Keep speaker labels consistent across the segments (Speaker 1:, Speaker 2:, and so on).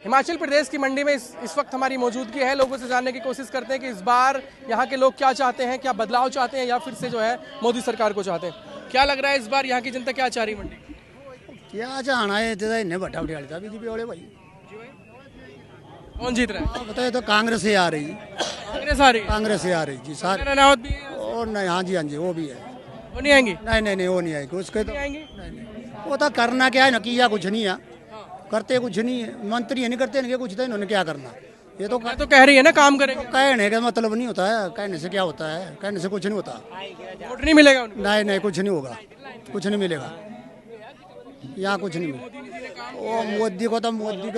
Speaker 1: हिमाचल प्रदेश की मंडी में इस वक्त हमारी मौजूदगी है। लोगों से जानने की कोशिश करते हैं कि इस बार यहाँ के लोग क्या चाहते हैं, क्या बदलाव चाहते हैं या फिर से जो है मोदी सरकार को चाहते हैं। क्या लग रहा है इस बार यहाँ की जनता क्या चाह रही मंडी?
Speaker 2: क्या चाहना है इन्हें भट्टा था बीजेपी वाले भाई।
Speaker 1: कौन जीत रहा है?
Speaker 2: बताए तो कांग्रेस से आ रही,
Speaker 1: कांग्रेस आ रही है।
Speaker 2: कांग्रेस से आ रही जी सारे।
Speaker 1: रावत भी है?
Speaker 2: और नहीं, हाँ जी वो भी है।
Speaker 1: वो नहीं आएंगी?
Speaker 2: नहीं वो नहीं आएगी उसके तो।
Speaker 1: नहीं आएंगी?
Speaker 2: नहीं वो तो करना क्या है ना, किया कुछ नहीं है, करते कुछ नहीं है। मंत्री नहीं करते इनके कुछ, तो इन्होंने क्या करना। ये तो
Speaker 1: तो कह रही है ना काम करेंगे।
Speaker 2: कहने का मतलब नहीं होता है, कहने से क्या होता है, कहने से कुछ नहीं होता।
Speaker 1: वोट नहीं मिलेगा उनको?
Speaker 2: नहीं कुछ नहीं होगा, कुछ नहीं मिलेगा यहाँ, कुछ नहीं मिलेगा। वो मोदी को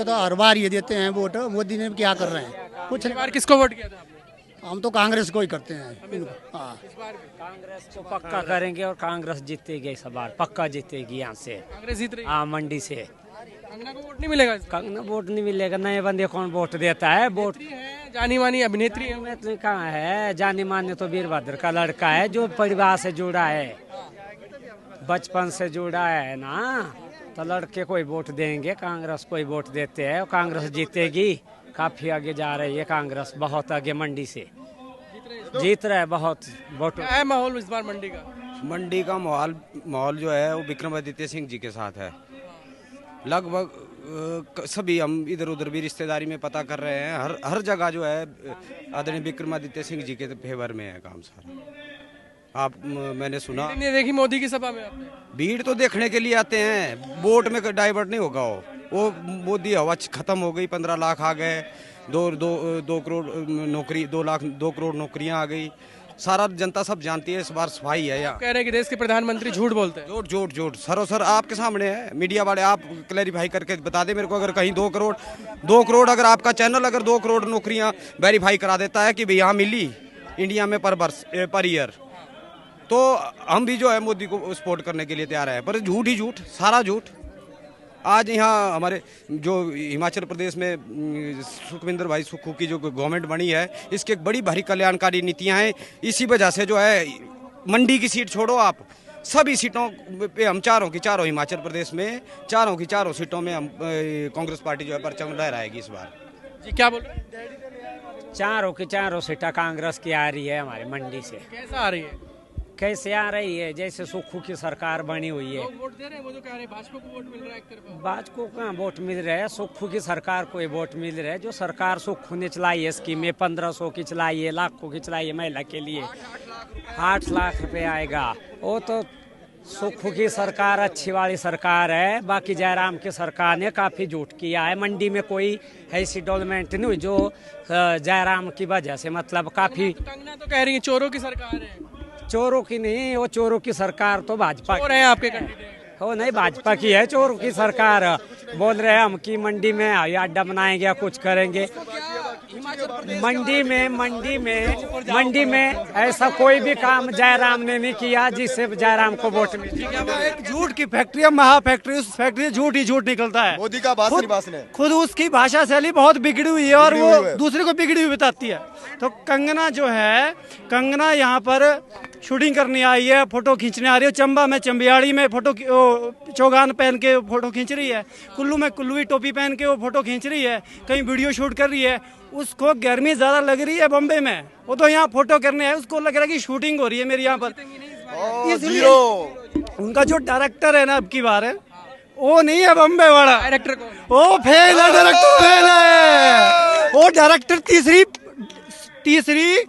Speaker 2: तो हर बार ये देते हैं वोट। मोदी ने क्या कर रहे हैं कुछ नहीं।
Speaker 1: बार किसको वोट किया था?
Speaker 2: हम तो कांग्रेस को ही करते हैं। हाँ
Speaker 3: कांग्रेस को पक्का करेंगे और कांग्रेस जीतेगी इस बार, पक्का जीतेगी यहाँ से।
Speaker 1: कांग्रेस जीत रही है।
Speaker 3: हाँ मंडी से।
Speaker 1: कंगना को वोट नहीं मिलेगा?
Speaker 3: कंगना वोट नहीं मिलेगा, नए बंदे कौन वोट देता है? वोट
Speaker 1: जानी मानी अभिनेत्री है।
Speaker 3: में कहाँ है जानी मान्य, तो वीरभद्र का लड़का है जो परिवार से जुड़ा है, बचपन से जुड़ा है ना, तो लड़के को ही वोट देंगे। कांग्रेस को ही वोट देते हैं और कांग्रेस जीतेगी। काफी आगे जा रही है कांग्रेस, बहुत आगे मंडी से जीत रहा है बहुत वोट।
Speaker 1: क्या है माहौल इस बार मंडी का?
Speaker 4: मंडी का माहौल जो है वो विक्रमादित्य सिंह जी के साथ है। लगभग सभी हम इधर उधर भी रिश्तेदारी में पता कर रहे हैं, हर जगह जो है आदरणीय विक्रमादित्य सिंह जी के फेवर में है काम सारा। आप मैंने सुना
Speaker 1: नहीं देखी मोदी की सभा में आपने?
Speaker 4: भीड़ तो देखने के लिए आते हैं, वोट में डाइवर्ट नहीं होगा। वो मोदी हवा खत्म हो गई, 15 लाख आ गए, दो करोड़ नौकरी, 2 करोड़ नौकरियां आ गई। सारा जनता सब जानती है इस बार सफाई है यहाँ।
Speaker 1: कह रहे हैं कि देश के प्रधानमंत्री झूठ बोलते हैं।
Speaker 4: झूठ सर आपके सामने है, मीडिया वाले आप क्लैरिफाई करके बता दे मेरे को। अगर कहीं 2 करोड़ अगर आपका चैनल अगर 2 करोड़ नौकरियां वेरीफाई करा देता है कि भाई यहाँ मिली इंडिया में पर ईयर, तो हम भी जो है मोदी को सपोर्ट करने के लिए तैयार है। पर झूठ ही झूठ, सारा झूठ। आज यहाँ हमारे जो हिमाचल प्रदेश में सुखविंदर भाई सुक्खू की जो गवर्नमेंट बनी है, इसके एक बड़ी भारी कल्याणकारी नीतियाँ हैं। इसी वजह से जो है मंडी की सीट छोड़ो, आप सभी सीटों पे हम चारों हिमाचल प्रदेश में चारों सीटों में हम कांग्रेस पार्टी जो है परचम लहराएगी इस बार।
Speaker 1: जी क्या बोल रहे हैं?
Speaker 3: चारों सीटें कांग्रेस की आ रही है हमारे मंडी से।
Speaker 1: कैसा आ रही है?
Speaker 3: कैसे आ रही है? जैसे सुक्खू की सरकार बनी हुई है।
Speaker 1: लोग वोट दे रहे हैं, वो जो कह रहे हैं भाजपा को वोट मिल रहा है एक तरफा।
Speaker 3: भाजपा को कहाँ वोट मिल रहे हैं? सुक्खू की सरकार को ही वोट मिल रहे हैं। जो सरकार सुक्खू ने चलाई है स्कीमें, 1500 की चलाई है, लाखों की चलाई है महिला के लिए, 8 लाख रुपए आएगा। वो तो सुक्खू की सरकार अच्छी वाली सरकार है। बाकी जयराम की सरकार ने काफी झूठ किया है। मंडी में कोई ऐसी डेवलपमेंट नहीं हुई जो जयराम की वजह से, मतलब काफी।
Speaker 1: कंगना तो कह रही है चोरों की सरकार है।
Speaker 3: चोरों की नहीं, वो चोरों की सरकार तो भाजपा
Speaker 1: चोर हैं आपके कैंडिडेट?
Speaker 3: हो नहीं, भाजपा की है चोरों की सरकार। बोल रहे हैं हम कि मंडी में अड्डा बनाएंगे या कुछ करेंगे। मंडी में ऐसा कोई भी काम जयराम ने नहीं किया जिससे जयराम को वोट मिले।
Speaker 5: एक झूठ की फैक्ट्री है, महा फैक्ट्री। उस फैक्ट्री से झूठ ही झूठ निकलता है।
Speaker 6: मोदी का भाषण है।
Speaker 5: खुद उसकी भाषा शैली बहुत बिगड़ी हुई है और वो दूसरे को बिगड़ी हुई बताती है। तो कंगना जो है, कंगना यहाँ पर शूटिंग करने आई है, फोटो खींचने आ रही है। चंबा में चंबियाड़ी में फोटो चौगान पहन के फोटो खींच रही है। कुल्लू में कुल्लूवी टोपी पहन के वो फोटो खींच रही है। कहीं वीडियो शूट कर रही है। उसको गर्मी ज्यादा लग रही है बॉम्बे में, वो तो यहाँ फोटो करने है। उसको लग रहा है कि शूटिंग हो रही है मेरे यहाँ पर। इसलिए उनका जो डायरेक्टर है ना अब की बार है, वो नहीं है बॉम्बे वाला
Speaker 1: डायरेक्टर को
Speaker 5: वो फेल है, डायरेक्टर फेल है। वो डायरेक्टर तीसरी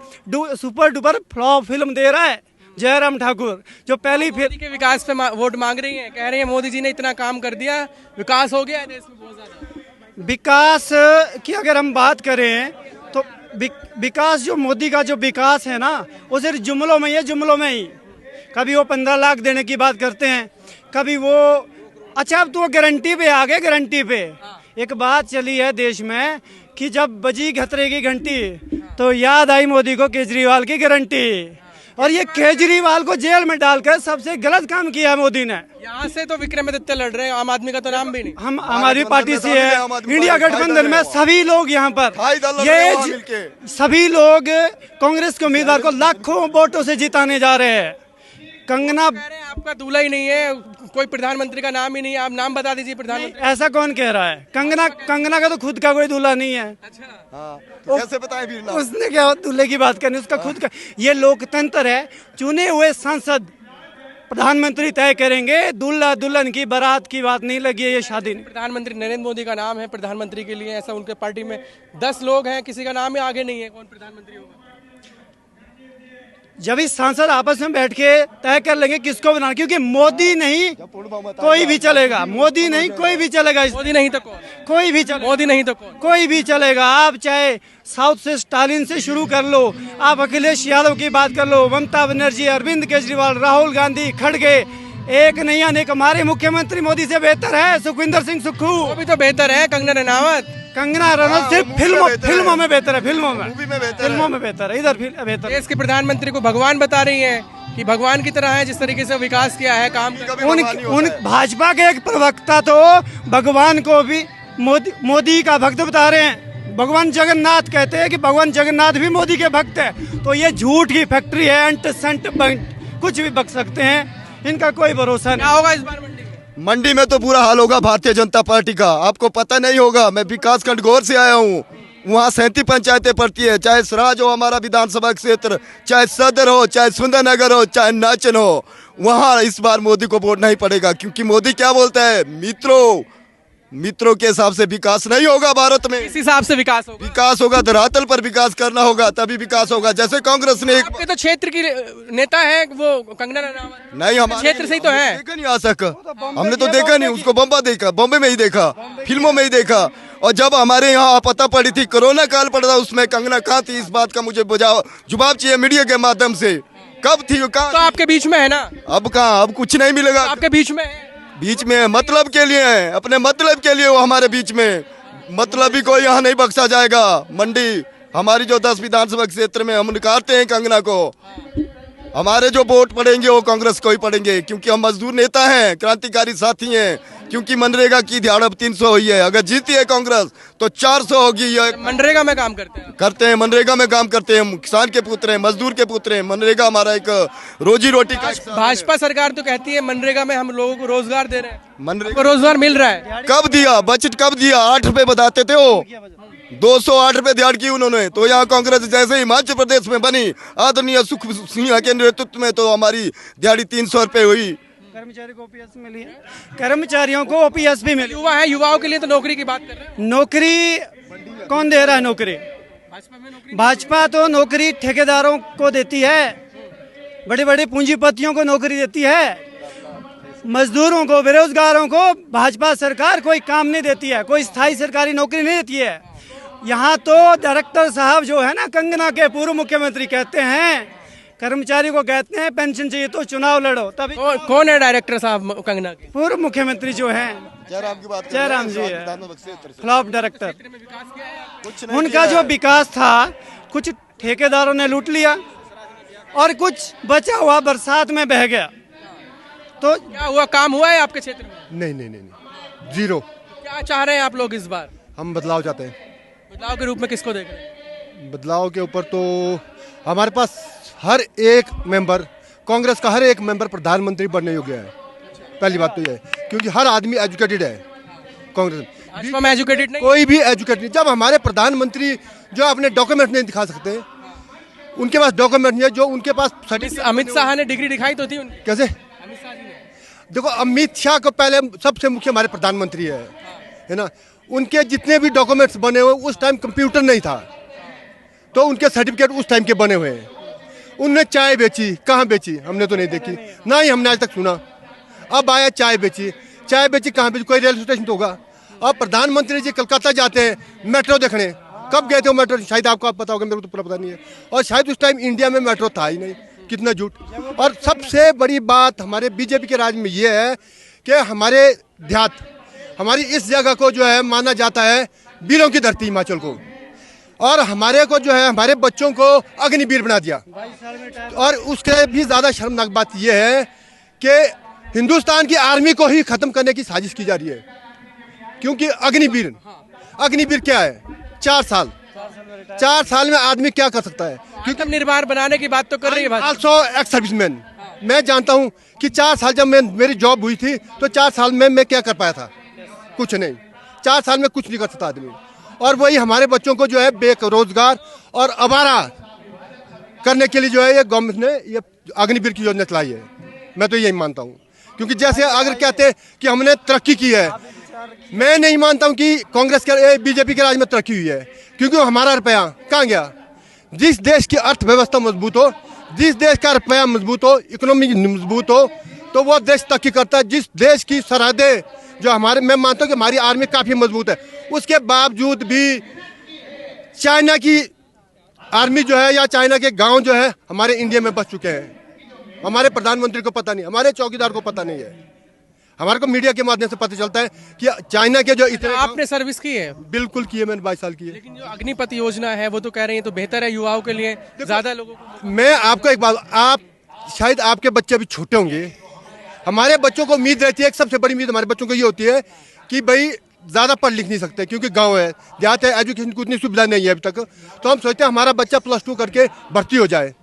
Speaker 5: सुपर डुपर फ्लॉप फिल्म दे रहा है। जयराम ठाकुर जो पहली
Speaker 1: मोदी के विकास पे वोट मांग रही हैं, कह रही है मोदी जी ने इतना काम कर दिया, विकास हो गया है देश में बहुत ज्यादा।
Speaker 5: विकास की अगर हम बात करें तो विकास जो मोदी का जो विकास है ना, वो सिर्फ जुमलों में ही। कभी वो 15 लाख देने की बात करते हैं, कभी वो अच्छा अब तो गारंटी पे आ गए। गारंटी पे एक बात चली है देश में कि जब बजी खतरे की घंटी तो याद आई मोदी को केजरीवाल की गारंटी। और ये केजरीवाल को जेल में डालकर सबसे गलत काम किया है मोदी ने।
Speaker 1: यहाँ से तो विक्रमादित्य लड़ रहे हैं, आम आदमी का तो नाम भी नहीं।
Speaker 5: हम आम आदमी पार्टी से है, इंडिया गठबंधन में सभी लोग यहाँ पर, ये सभी लोग कांग्रेस के उम्मीदवार को लाखों वोटों से जिताने जा रहे हैं। कंगना
Speaker 1: आप आपका दूल्हा ही नहीं है, कोई प्रधानमंत्री का नाम ही नहीं है, आप नाम बता दीजिए प्रधानमंत्री।
Speaker 5: ऐसा कौन कह रहा है? कंगना का तो खुद का कोई दूल्हा नहीं है।
Speaker 6: तो कैसे बताएं फिर ना?
Speaker 5: उसने क्या दूल्हे की बात करनी, उसका खुद का। ये लोकतंत्र है, चुने हुए सांसद प्रधानमंत्री तय करेंगे। दूल्हा दुल्हन की बारात की बात नहीं लगी है, ये शादी नहीं।
Speaker 1: प्रधानमंत्री नरेंद्र मोदी का नाम है प्रधानमंत्री के लिए, ऐसा उनके पार्टी में 10 लोग हैं, किसी का नाम ही आगे नहीं है, कौन प्रधानमंत्री होगा?
Speaker 5: जब इस सांसद आपस में बैठ के तय कर लेंगे किसको बनाना, क्योंकि मोदी नहीं कोई भी चलेगा, मोदी नहीं कोई भी चलेगा,
Speaker 1: मोदी नहीं तो कौन?
Speaker 5: कोई भी चलेगा,
Speaker 1: मोदी नहीं तो कौन?
Speaker 5: कोई भी चलेगा। आप चाहे साउथ से स्टालिन से शुरू कर लो, आप अखिलेश यादव की बात कर लो, ममता बनर्जी, अरविंद केजरीवाल, राहुल गांधी, खड़गे, एक नहीं अनेक। हमारे मुख्यमंत्री मोदी से बेहतर है सुखविंदर सिंह सुक्खू।
Speaker 1: वो भी तो बेहतर है कंगना रनावत।
Speaker 5: कंगना रनौत सिर्फ फिल्मों में बेहतर है, फिल्मों में बेहतर है, इधर बेहतर।
Speaker 1: देश के प्रधानमंत्री को भगवान बता रही हैं कि भगवान की तरह है, जिस तरीके से विकास किया है, काम
Speaker 5: उन भाजपा के एक प्रवक्ता तो भगवान को भी मोदी का भक्त बता रहे हैं। भगवान जगन्नाथ कहते हैं कि भगवान जगन्नाथ भी मोदी के भक्त है। तो ये झूठ की फैक्ट्री है, अंट संट कुछ भी बक सकते हैं, इनका कोई भरोसा नहीं।
Speaker 1: क्या होगा इस बार मंडी में?
Speaker 6: मंडी में तो बुरा हाल होगा भारतीय जनता पार्टी का। आपको पता नहीं होगा, मैं विकास खंड घोर से आया हूँ, वहाँ 37 पंचायतें पड़ती है, चाहे सराज हो हमारा विधानसभा क्षेत्र, चाहे सदर हो, चाहे सुंदरनगर हो, चाहे नाचन हो, वहाँ इस बार मोदी को वोट नहीं पड़ेगा। क्योंकि मोदी क्या बोलता है, मित्रों के हिसाब से विकास नहीं होगा भारत में।
Speaker 1: इस हिसाब से विकास होगा।
Speaker 6: विकास होगा धरातल पर विकास करना होगा, तभी विकास होगा। जैसे कांग्रेस ने
Speaker 1: आपके तो क्षेत्र की नेता है वो कंगना रनावत,
Speaker 6: नहीं, हमारे
Speaker 1: क्षेत्र से ही तो है।
Speaker 6: देखा नहीं आ सका, हमने तो देखा नहीं उसको। बॉम्बे में ही देखा, फिल्मों में ही देखा। और जब हमारे यहाँ पता पड़ी थी, कोरोना काल पड़ा था, उसमें कंगना कहाँ थी? इस बात का मुझे जवाब चाहिए मीडिया के माध्यम से। कब थी? कहाँ?
Speaker 1: तो आपके बीच में है ना।
Speaker 6: अब कहाँ? अब कुछ नहीं मिलेगा।
Speaker 1: आपके बीच में है,
Speaker 6: बीच में मतलब के लिए है, अपने मतलब के लिए वो हमारे बीच में। मतलब ही कोई यहाँ नहीं बख्शा जाएगा। मंडी हमारी जो 10 विधानसभा क्षेत्र में हम निकारते हैं कंगना को, हमारे जो वोट पड़ेंगे वो कांग्रेस को ही पड़ेंगे। क्योंकि हम मजदूर नेता हैं, क्रांतिकारी साथी हैं। क्योंकि मनरेगा की दिहाड़ अब 300 हुई है, अगर जीती है कांग्रेस तो 400 होगी।
Speaker 1: मनरेगा में काम करते हैं,
Speaker 6: मनरेगा में काम करते हैं। किसान के पुत्र हैं, मजदूर के पुत्र हैं। मनरेगा हमारा एक रोजी रोटी का।
Speaker 1: भाजपा सरकार तो कहती है मनरेगा में हम लोगों को रोजगार दे रहे हैं,
Speaker 6: मनरेगा
Speaker 1: को रोजगार मिल रहा है।
Speaker 6: कब दिया? बजट कब दिया? 8 रुपए बताते थे वो, 208 रुपए दिहाड़ की उन्होंने। तो यहाँ कांग्रेस जैसे हिमाचल प्रदेश में बनी आदरणीय सुख सिंह के नेतृत्व में, तो हमारी दिहाड़ी 300 रुपए हुई।
Speaker 5: कर्मचारी को ओपीएस मिली है, कर्मचारियों को ओपीएस भी मिली।
Speaker 1: युवा है, युवाओं के लिए तो नौकरी की बात कर रहे हैं।
Speaker 5: नौकरी कौन दे रहा है? नौकरी भाजपा तो नौकरी ठेकेदारों को देती है, बड़े बड़े पूंजीपतियों को नौकरी देती है। मजदूरों को, बेरोजगारों को भाजपा सरकार कोई काम नहीं देती है, कोई स्थायी सरकारी नौकरी नहीं देती है। यहाँ तो डायरेक्टर साहब जो है ना, कंगना के पूर्व मुख्यमंत्री, कहते हैं कर्मचारी को कहते हैं पेंशन चाहिए तो चुनाव लड़ो। तभी
Speaker 1: कौन है डायरेक्टर साहब कंगना के?
Speaker 5: पूर्व मुख्यमंत्री जो हैं, जयराम जी है, फ्लॉप डायरेक्टर। उनका जो विकास था कुछ ठेकेदारों ने लूट लिया और कुछ बचा हुआ बरसात में बह गया। तो
Speaker 1: क्या हुआ, काम हुआ है आपके क्षेत्र में?
Speaker 7: नहीं, जीरो।
Speaker 1: क्या चाह रहे हैं आप लोग इस बार?
Speaker 7: हम बदलाव चाहते हैं।
Speaker 1: बदलाव के रूप में किसको देख रहे हैं?
Speaker 7: बदलाव के ऊपर तो हमारे पास हर एक मेंबर, कांग्रेस का हर एक मेंबर प्रधानमंत्री बनने योग्य है। पहली बात तो ये है, क्योंकि हर आदमी एजुकेटेड है कांग्रेस।
Speaker 1: भाजपा में एजुकेटेड नहीं,
Speaker 7: कोई भी एजुकेटेड नहीं। जब हमारे प्रधानमंत्री जो अपने डॉक्यूमेंट नहीं दिखा सकते, उनके पास डॉक्यूमेंट नहीं है, जो उनके पास
Speaker 1: अमित शाह ने डिग्री दिखाई तो थी उनकी।
Speaker 7: कैसे?
Speaker 1: अमित शाह जी ने,
Speaker 7: देखो, अमित शाह को पहले सबसे मुख्य हमारे प्रधानमंत्री है ना। उनके जितने भी डॉक्यूमेंट्स बने हुए, उस टाइम कंप्यूटर नहीं था, तो उनके सर्टिफिकेट उस टाइम के बने हुए हैं। उनने चाय बेची, कहाँ बेची? हमने तो नहीं देखी, ना ही हमने आज तक सुना। अब आया चाय बेची कहाँ बेची? कोई रेलवे स्टेशन तो होगा। अब प्रधानमंत्री जी कलकत्ता जाते हैं मेट्रो देखने, कब गए थे वो मेट्रो? शायद आपको पता होगा, मेरे को तो पूरा पता नहीं है। और शायद उस टाइम इंडिया में मेट्रो था ही नहीं। कितना झूठ। और सबसे बड़ी बात हमारे बीजेपी के राज में ये है कि हमारे देहात, हमारी इस जगह को जो है माना जाता है वीरों की धरती हिमाचल को, और हमारे को जो है हमारे बच्चों को अग्निवीर बना दिया। और उसके भी ज़्यादा शर्मनाक बात यह है कि हिंदुस्तान की आर्मी को ही खत्म करने की साजिश की जा रही है। क्योंकि अग्निवीर क्या है? 4 साल में आदमी क्या कर सकता है?
Speaker 1: क्योंकि निर्भर बनाने की बात तो कर रही है भाजपा।
Speaker 7: ऑल्सो एक्स सर्विसमैन, मैं जानता हूँ कि 4 साल जब मेरी जॉब हुई थी तो 4 साल में मैं क्या कर पाया था, कुछ नहीं। 4 साल में कुछ नहीं कर सकता आदमी। और वही हमारे बच्चों को जो है बेरोजगार और आवारा करने के लिए जो है ये गवर्नमेंट ने ये अग्निवीर की योजना चलाई है। मैं तो यही मानता हूँ, क्योंकि जैसे अगर कहते हैं कि हमने तरक्की की है, मैं नहीं मानता हूँ कि कांग्रेस के बीजेपी के राज में तरक्की हुई है, क्योंकि हमारा रुपया कहाँ गया। जिस देश की अर्थव्यवस्था मजबूत हो, जिस देश का रुपया मजबूत हो, इकोनॉमी मजबूत हो, तो वो देश तरक्की करता है। जिस देश की सरहदें जो हमारे, मैं मानता हूँ कि हमारी आर्मी काफ़ी मजबूत है, उसके बावजूद भी चाइना की आर्मी जो है या चाइना के गांव जो है हमारे इंडिया में बस चुके हैं। हमारे प्रधानमंत्री को पता नहीं, हमारे चौकीदार को पता नहीं है। हमारे को मीडिया के माध्यम से पता चलता है कि चाइना के जो इतने
Speaker 1: आपने सर्विस की है?
Speaker 7: बिल्कुल की है, मैंने 22 साल की है।
Speaker 1: लेकिन जो अग्निपथ योजना है वो तो कह रही है तो बेहतर है युवाओं के लिए, ज्यादा लोगों को।
Speaker 7: मैं आपको एक बात, आप शायद आपके बच्चे अभी छोटे होंगे, हमारे बच्चों को उम्मीद रहती है, एक सबसे बड़ी उम्मीद हमारे बच्चों को ये होती है कि भाई ज़्यादा पढ़ लिख नहीं सकते क्योंकि गांव है, देहात है, एजुकेशन की उतनी सुविधा नहीं है अभी तक। तो हम सोचते हैं हमारा बच्चा +2 करके भर्ती हो जाए,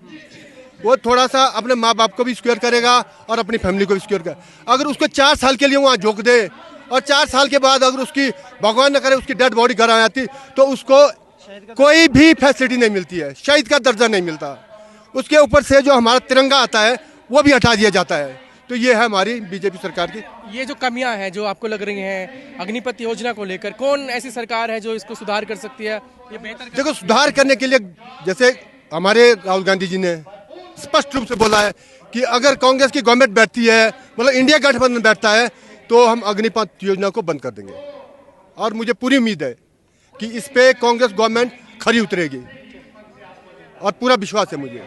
Speaker 7: वो थोड़ा सा अपने माँ बाप को भी सिक्योर करेगा और अपनी फैमिली को भी सिक्योर करेगा। अगर उसको 4 साल के लिए वहाँ झोंक दे और 4 साल के बाद अगर उसकी भगवान न करे उसकी डेड बॉडी घर आ जाती तो उसको कोई भी फैसिलिटी नहीं मिलती है, शहीद का दर्जा नहीं मिलता। उसके ऊपर से जो हमारा तिरंगा आता है वो भी हटा दिया जाता है। तो ये है हमारी बीजेपी सरकार की
Speaker 1: ये जो कमियां हैं जो आपको लग रही हैं अग्निपथ योजना को लेकर, कौन ऐसी सरकार है जो इसको सुधार कर सकती है, ये बेहतर
Speaker 7: देखो सुधार करने के लिए जैसे हमारे राहुल गांधी जी ने स्पष्ट रूप से बोला है कि अगर कांग्रेस की गवर्नमेंट बैठती है, मतलब इंडिया गठबंधन बैठता है, तो हम अग्निपथ योजना को बंद कर देंगे। और मुझे पूरी उम्मीद है कि इस पे कांग्रेस गवर्नमेंट खरी उतरेगी और पूरा विश्वास है मुझे।